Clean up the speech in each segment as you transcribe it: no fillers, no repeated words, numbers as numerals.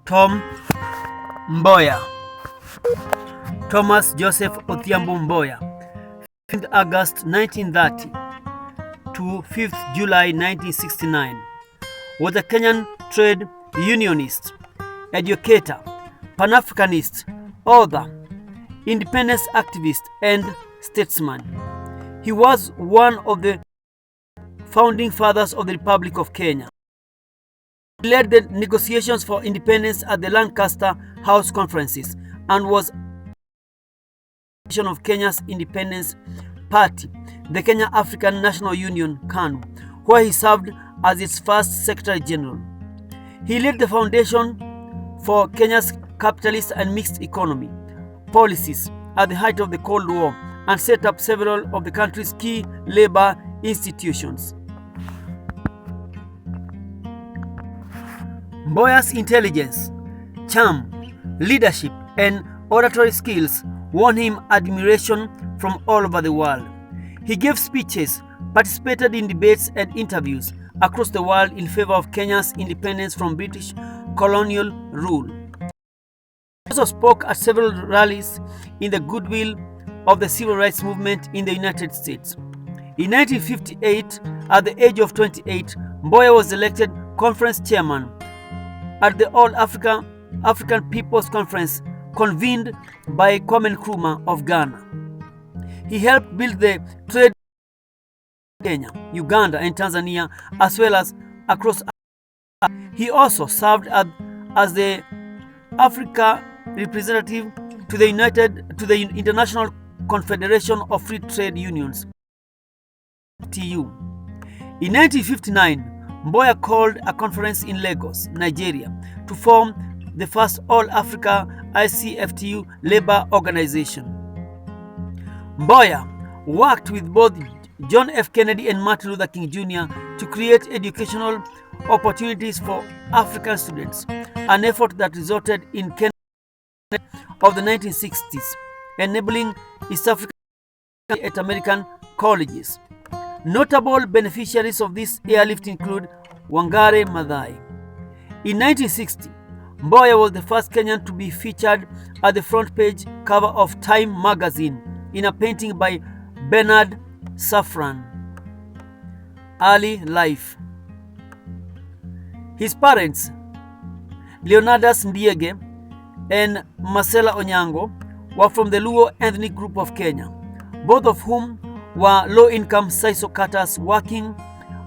Tom Mboya. Thomas Joseph Odhiambo Mboya, 5th August 1930 to 5th July 1969, was a Kenyan trade unionist, educator, Pan-Africanist, author, independence activist, and statesman. He was one of the founding fathers of the Republic of Kenya. He led the negotiations for independence at the Lancaster House Conferences and was of Kenya's independence party, the Kenya African National Union (KANU), where he served as its first Secretary General. He laid the foundation for Kenya's capitalist and mixed economy policies at the height of the Cold War and set up several of the country's key labor institutions. Mboya's intelligence, charm, leadership, and oratory skills won him admiration from all over the world. He gave speeches, participated in debates and interviews across the world in favor of Kenya's independence from British colonial rule. He also spoke at several rallies in the goodwill of the civil rights movement in the United States. In 1958, at the age of 28, Mboya was elected conference chairman at the All-African People's Conference convened by Kwame Nkrumah of Ghana. He helped build the trade in Kenya, Uganda, and Tanzania, as well as across Africa. He also served as the Africa representative to the International Confederation of Free Trade Unions (IFTU). In 1959, Mboya called a conference in Lagos, Nigeria, to form the first All-Africa ICFTU labor organization. Mboya worked with both John F. Kennedy and Martin Luther King Jr. to create educational opportunities for African students, an effort that resulted in Kenya of the 1960s, enabling East African at American colleges. Notable beneficiaries of this airlift include Wangari Maathai. In 1960, Mboya was the first Kenyan to be featured at the front page cover of Time magazine in a painting by Bernard Safran. Early life. His parents, Leonidas Ndiege and Marcela Onyango, were from the Luo ethnic group of Kenya, both of whom were low-income sisal cutters working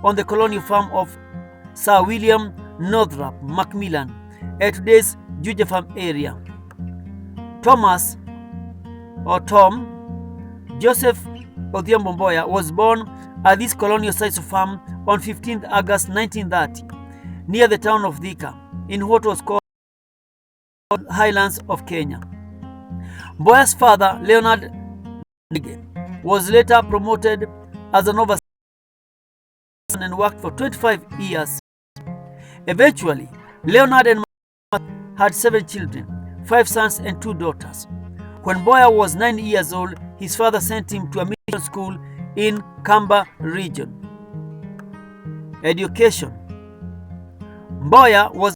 on the colonial farm of Sir William Northrop Macmillan at today's Juja Farm area. Thomas, or Tom, Joseph Odhiambo Mboya was born at this colonial sisal farm on 15th August 1930 near the town of Thika in what was called Highlands of Kenya. Mboya's father, Leonard Ndiege, was later promoted as an overseer and worked for 25 years. Eventually, Leonard and had 7 children, 5 sons and 2 daughters. When Mboya was 9 years old, his father sent him to a mission school in Kamba region. Education. Mboya was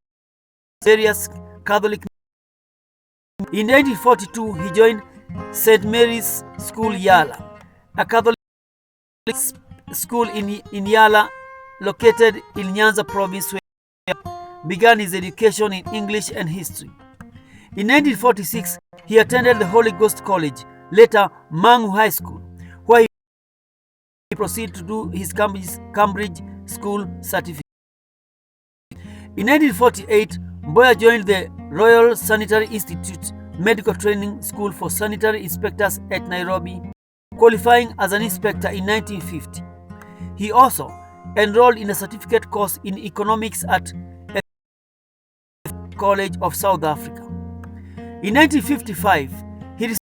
various Catholic. In 1942, he joined St. Mary's School Yala, a Catholic school in Yala located in Nyanza province, where he began his education in English and history. In 1946, he attended the Holy Ghost College, later Mangu High School, where he proceeded to do his Cambridge School certificate. In 1948, Mboya joined the Royal Sanitary Institute Medical Training School for Sanitary Inspectors at Nairobi, qualifying as an inspector in 1950. He also enrolled in a certificate course in economics at College of South Africa. In 1955, he received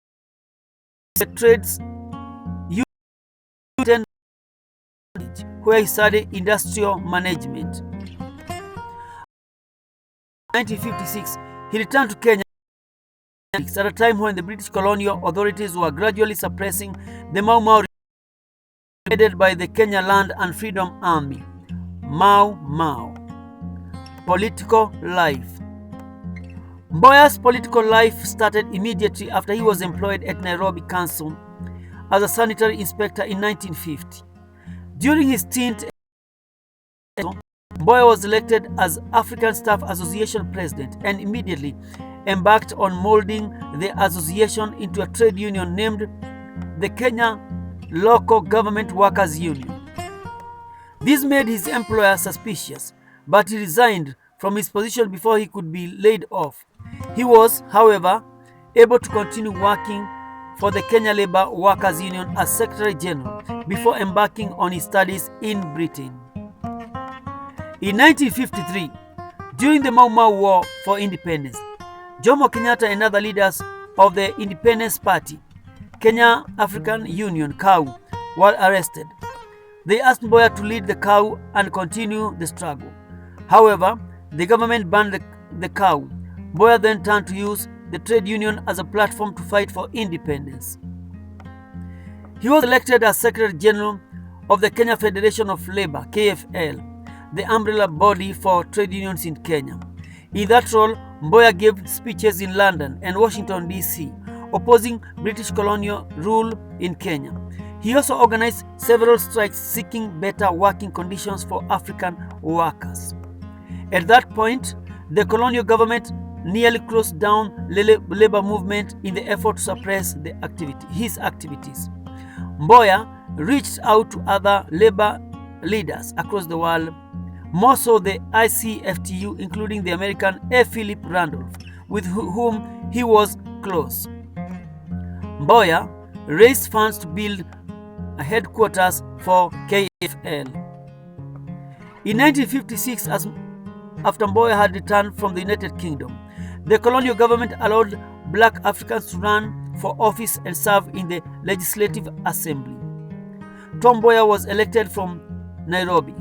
the trades union where he studied industrial management. In 1956, he returned to Kenya at a time when the British colonial authorities were gradually suppressing the Mau Mau headed by the Kenya Land and Freedom Army, Mau Mau. Political life. Mboya's political life started immediately after he was employed at Nairobi Council as a sanitary inspector in 1950. During his stint, Mboya was elected as African Staff Association president and immediately embarked on molding the association into a trade union named the Kenya Local Government Workers Union. This made his employer suspicious, but he resigned from his position before he could be laid off. He was, however, able to continue working for the Kenya Labour Workers Union as Secretary General before embarking on his studies in Britain. In 1953, during the Mau Mau War for Independence, Jomo Kenyatta and other leaders of the Independence Party, Kenya African Union (KAU), were arrested. They asked Mboya to lead the KAU and continue the struggle. However, the government banned the KAU. Mboya then turned to use the trade union as a platform to fight for independence. He was elected as Secretary General of the Kenya Federation of Labour (KFL), the umbrella body for trade unions in Kenya. In that role, Mboya gave speeches in London and Washington, D.C., opposing British colonial rule in Kenya. He also organized several strikes seeking better working conditions for African workers. At that point, the colonial government nearly closed down the labor movement in the effort to suppress his activities. Mboya reached out to other labor leaders across the world, more so the ICFTU, including the American A. Philip Randolph, with whom he was close. Mboya raised funds to build a headquarters for KFL. In 1956, after Mboya had returned from the United Kingdom, the colonial government allowed black Africans to run for office and serve in the Legislative Assembly. Tom Mboya was elected from Nairobi.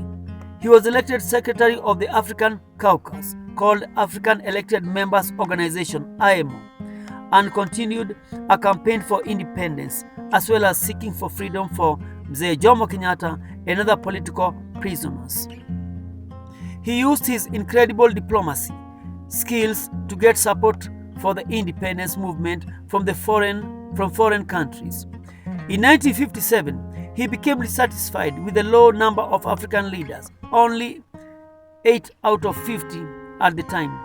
He was elected Secretary of the African Caucus, called African Elected Members Organization (AEMO), and continued a campaign for independence, as well as seeking for freedom for Mzee Jomo Kenyatta and other political prisoners. He used his incredible diplomacy skills to get support for the independence movement from foreign countries. In 1957, he became dissatisfied with the low number of African leaders, only 8 out of 50 at the time,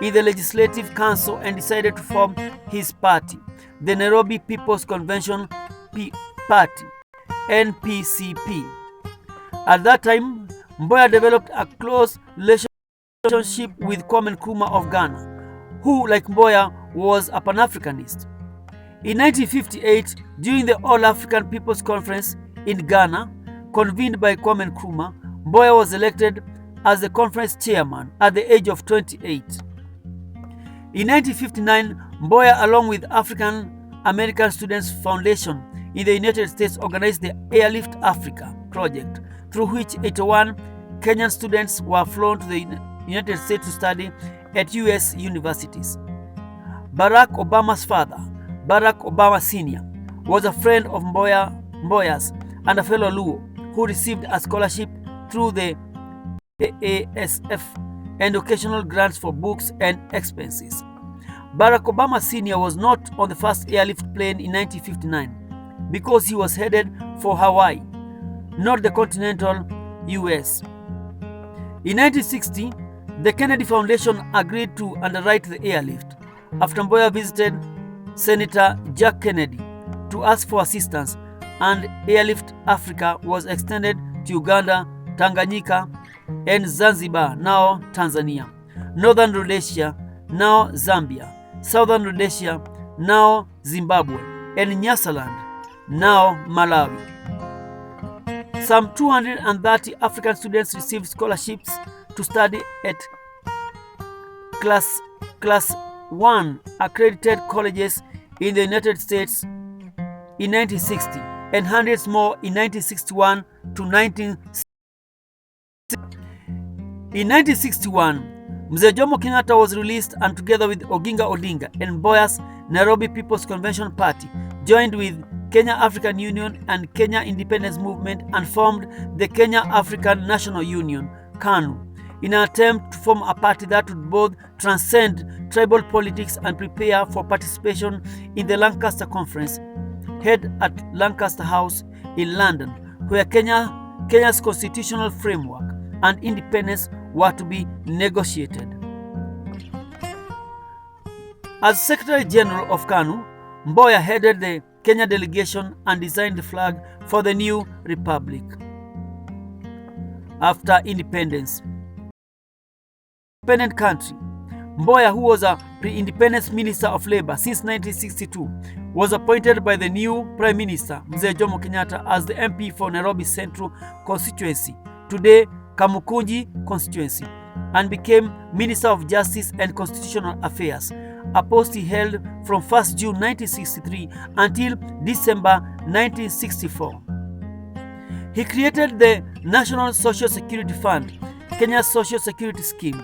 in the Legislative Council, and decided to form his party, the Nairobi People's Convention Party, NPCP. At that time, Mboya developed a close relationship with Kwame Nkrumah of Ghana, who, like Mboya, was a Pan-Africanist. In 1958, during the All-African People's Conference in Ghana, convened by Kwame Nkrumah, Mboya was elected as the conference chairman at the age of 28. In 1959, Mboya, along with African American Students Foundation in the United States, organized the Airlift Africa project, through which 81 Kenyan students were flown to the United States to study at U.S. universities. Barack Obama's father, Barack Obama Sr., was a friend of Mboya's and a fellow Luo who received a scholarship through the AASF and occasional grants for books and expenses. Barack Obama Sr. was not on the first airlift plane in 1959 because he was headed for Hawaii, not the continental US. In 1960, the Kennedy Foundation agreed to underwrite the airlift after Mboya visited Senator Jack Kennedy to ask for assistance, and Airlift Africa was extended to Uganda, Tanganyika, and Zanzibar, now Tanzania, Northern Rhodesia, now Zambia, Southern Rhodesia, now Zimbabwe, and Nyasaland, now Malawi. Some 230 African students received scholarships to study at Class 1 accredited colleges in the United States in 1960, and hundreds more in 1961 to 1960. In 1961, Mzee Jomo Kenyatta was released, and together with Oginga Odinga and Mboya's Nairobi People's Convention Party, joined with Kenya African Union and Kenya Independence Movement and formed the Kenya African National Union (KANU) in an attempt to form a party that would both transcend tribal politics and prepare for participation in the Lancaster Conference, held at Lancaster House in London, where Kenya's constitutional framework and independence were to be negotiated. As Secretary General of KANU, Mboya headed the Kenya delegation and designed the flag for the new republic. After independence, independent country, Mboya, who was a pre-independence Minister of Labor since 1962, was appointed by the new Prime Minister, Mzee Jomo Kenyatta, as the MP for Nairobi Central Constituency, today Kamukunji Constituency, and became Minister of Justice and Constitutional Affairs, a post he held from 1st June 1963 until December 1964. He created the National Social Security Fund, Kenya's social security scheme.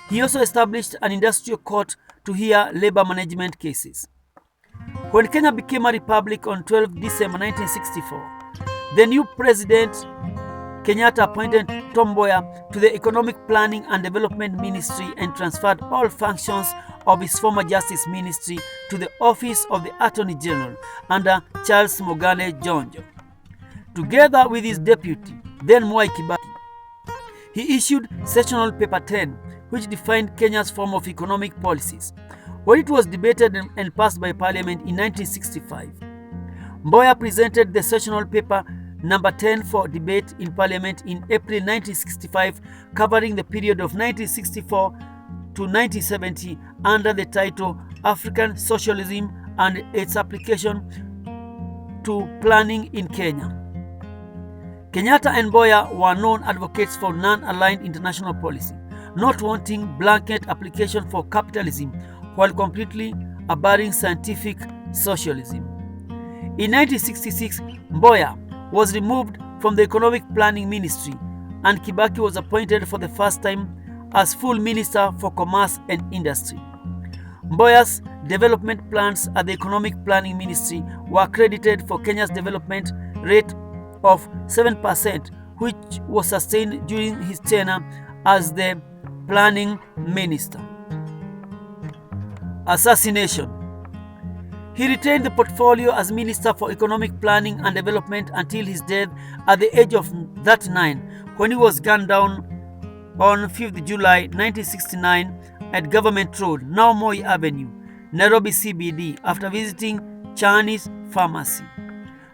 He also established an industrial court to hear labor management cases. When Kenya became a republic on 12 December 1964, the new president Kenyatta appointed Tom Mboya to the Economic Planning and Development Ministry and transferred all functions of his former Justice Ministry to the office of the Attorney General under Charles Mogane Jonjo. Together with his deputy, then Mwai Kibaki, he issued Sessional Paper 10, which defined Kenya's form of economic policies. When it was debated and passed by Parliament in 1965, Mboya presented the Sessional Paper number 10 for debate in Parliament in April 1965, covering the period of 1964 to 1970 under the title African Socialism and its Application to Planning in Kenya. Kenyatta and Mboya were known advocates for non-aligned international policy, not wanting blanket application for capitalism while completely abhorring scientific socialism. In 1966, Mboya was removed from the Economic Planning Ministry and Kibaki was appointed for the first time as full Minister for Commerce and Industry. Mboya's development plans at the Economic Planning Ministry were credited for Kenya's development rate of 7%, which was sustained during his tenure as the Planning Minister. Assassination. He retained the portfolio as Minister for Economic Planning and Development until his death at the age of 39, when he was gunned down on 5th July 1969 at Government Road, now Moi Avenue, Nairobi CBD, after visiting Chinese pharmacy.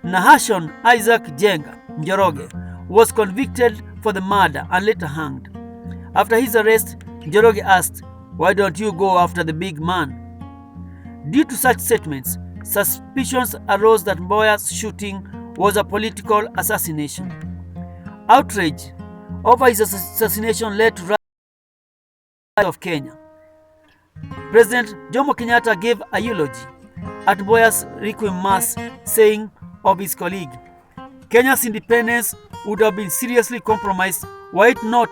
Nahashon Isaac Jenga Njoroge was convicted for the murder and later hanged. After his arrest, Njoroge asked, "Why don't you go after the big man?" Due to such statements, suspicions arose that Mboya's shooting was a political assassination. Outrage over his assassination led to riots of Kenya. President Jomo Kenyatta gave a eulogy at Mboya's Requiem Mass, saying of his colleague, "Kenya's independence would have been seriously compromised were it not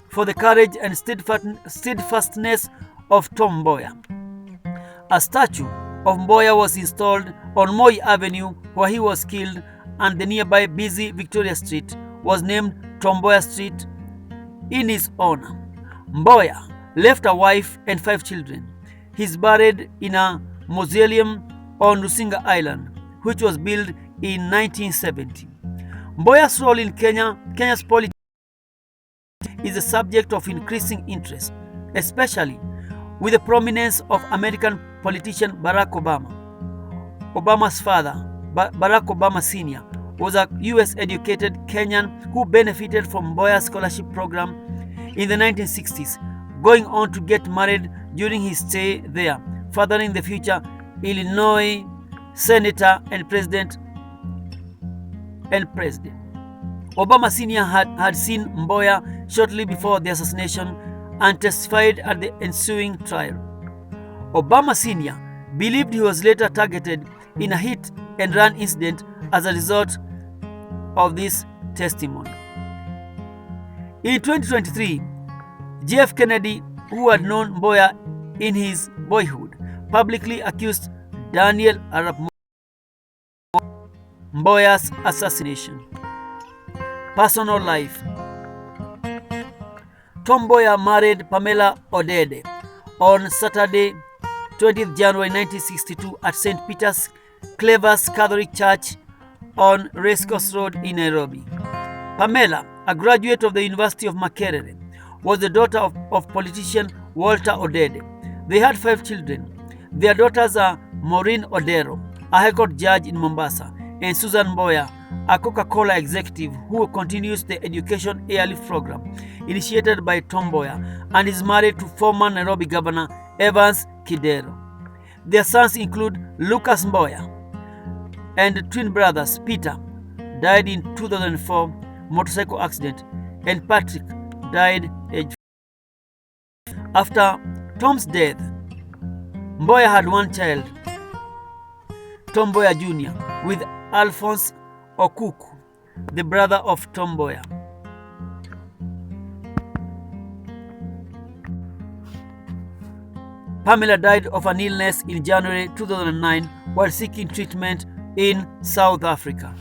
for the courage and steadfastness of Tom Mboya." A statue of Mboya was installed on Moi Avenue, where he was killed, and the nearby busy Victoria Street was named Tom Mboya Street in his honor. Mboya left a wife and 5 children. He is buried in a mausoleum on Rusinga Island, which was built in 1970. Mboya's role in Kenya's politics is a subject of increasing interest, especially with the prominence of American politician Barack Obama. Obama's father, Barack Obama Sr., was a US-educated Kenyan who benefited from Mboya's scholarship program in the 1960s, going on to get married during his stay there, fathering the future Illinois Senator and President. Obama Sr. had seen Mboya shortly before the assassination and testified at the ensuing trial. Obama Sr. believed he was later targeted in a hit-and-run incident as a result of this testimony. In 2023, JF Kennedy, who had known Mboya in his boyhood, publicly accused Daniel Arap Moi of Mboya's assassination. Personal life. Tom Mboya married Pamela Odede on Saturday, 20th January 1962 at St. Peter's Clavers Catholic Church on Racecourse Road in Nairobi. Pamela, a graduate of the University of Makerere, was the daughter of politician Walter Odede. They had 5 children. Their daughters are Maureen Odero, a High Court judge in Mombasa, and Susan Mboya, a Coca-Cola executive who continues the education airlift program initiated by Tom Mboya and is married to former Nairobi Governor Evans Kidero. Their sons include Lucas Mboya and twin brothers Peter, died in 2004 motorcycle accident, and Patrick, died aged 5. After Tom's death, Mboya had one child, Tom Mboya Jr., with Alphonse Okuku, the brother of Tom Mboya. Pamela died of an illness in January 2009 while seeking treatment in South Africa.